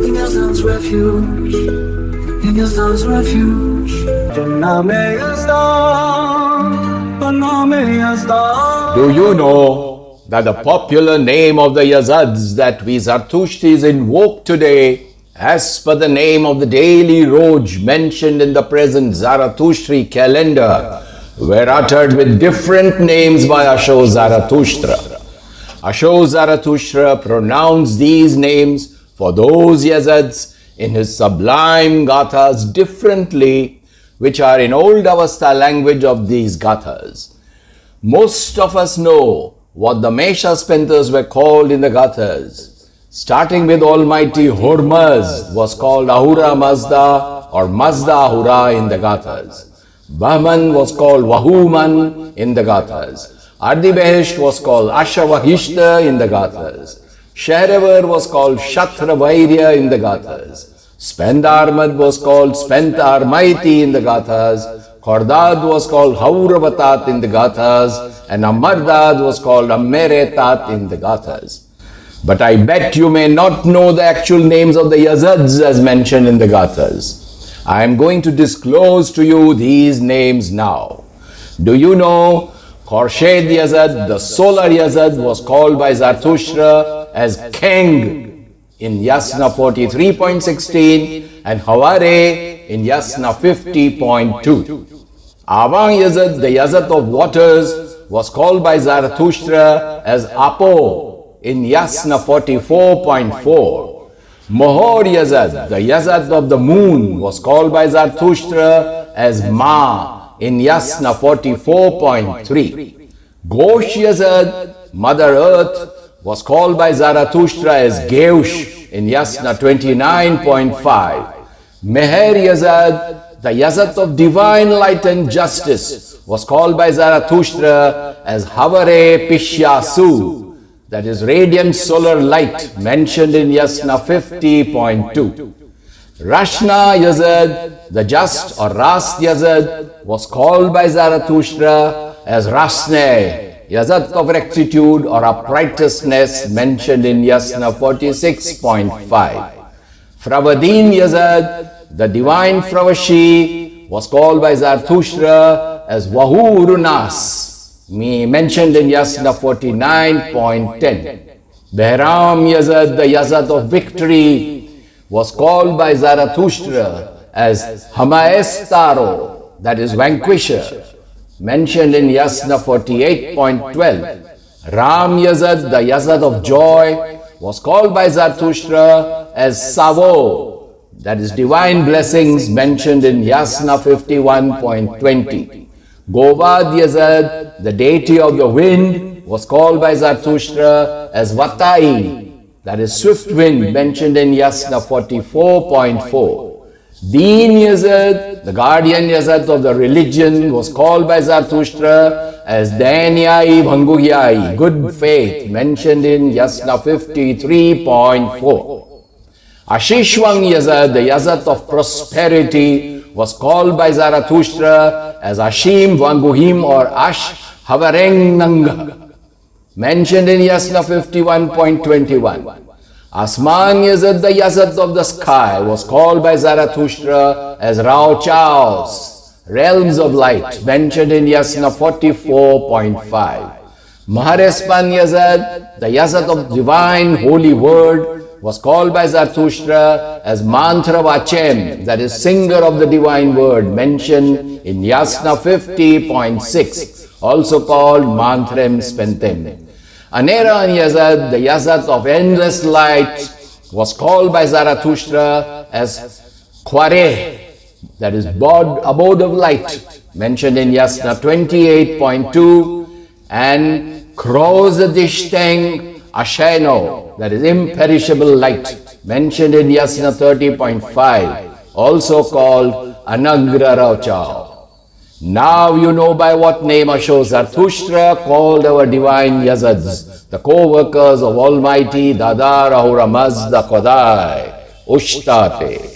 in Yazad's refuge, in Yazad's refuge. Do you know that the popular name of the Yazads that we Zaratushtis invoke today, as per the name of the daily Roj mentioned in the present Zarathushti calendar, were uttered with different names by ASHO Zarathustra. ASHO Zarathustra pronounced these names for those Yazads in his sublime Gathas differently, which are in old Avesta language of these Gathas. Most of us know what the Amesha Spentas were called in the Gathas. Starting with Almighty Hormuz was called Ahura Mazda or Mazda Ahura in the Gathas. Bahman was called Vahuman in the Gathas. Ardibehesht was called Ashavahishta in the Gathas. Shahrevar was called Shatravairya in the Gathas. Spendarmad was called Spentarmaiti in the Gathas. Khordad was called Hauravatat in the Gathas. And Amardad was called Ammeretat in the Gathas. But I bet you may not know the actual names of the Yazads as mentioned in the Gathas. I am going to disclose to you these names now. Do you know KHURSHED Yazad, the solar Yazad, was called by Zarathustra as Keng in Yasna 43.16 and Havare in Yasna 50.2. Avang Yazad, the Yazat of waters, was called by Zarathustra as Apo in Yasna 44.4. Mohor Yazad, the Yazat of the moon, was called by Zarathustra as Ma in Yasna 44.3. Ghosh Yazad, Mother Earth, was called by Zarathustra as Geush in Yasna 29.5. Meher Yazad, the Yazat of divine light and justice, was called by Zarathustra as Havare Pishyasu, that is radiant solar light, mentioned in Yasna 50.2. Rashna Yazad, the just or Rast Yazad, was called by Zarathustra as Rasne, Yazat of rectitude or uprightness, mentioned in Yasna 46.5. Fravadin Yazad, the divine Fravashi, was called by Zarathustra as Vahurunas, mentioned in Yasna 49.10. Behram Yazad, the Yazat of victory, was called by Zarathustra as Hamaestaro, that is vanquisher, mentioned in Yasna 48.12. Ram Yazad, the Yazat of joy, was called by Zarathustra as Savo, that is divine blessings, mentioned in Yasna 51.20. Govad Yazad, the deity of the wind, was called by Zarathustra as Vatai, that is swift wind, mentioned in Yasna 44.4. Deen Yazad, the guardian Yazad of the religion, was called by Zarathustra as Danyai Bhangugyai, good faith, mentioned in Yasna 53.4. Ashishwang Yazad, the Yazat of prosperity, was called by Zarathustra as Ashim Vanguhim or Ash Havareng Nanga, mentioned in Yasna 51.21. Asman Yazad, the Yazat of the sky, was called by Zarathustra as Rao Chaos, realms of light, mentioned in Yasna 44.5. Maharespan Yazad, the Yazat of divine holy word, was called by Zarathustra as Mantra Vachem, that is singer of the divine word, mentioned in Yasna 50.6, also called Mantram Spentem. Aneran Yazad, the Yazat of endless light, was called by Zarathustra as Khware, that is abode of light, mentioned in Yasna 28.2, and Krozadishteng Asheno, that is imperishable light, mentioned in Yasna 30.5, also called Anagra Rauchao. Now you know by what name ASHO Zarathustra called our divine Yazads, the co-workers of Almighty Dadar Ahura Mazda Kodai, Ushtate.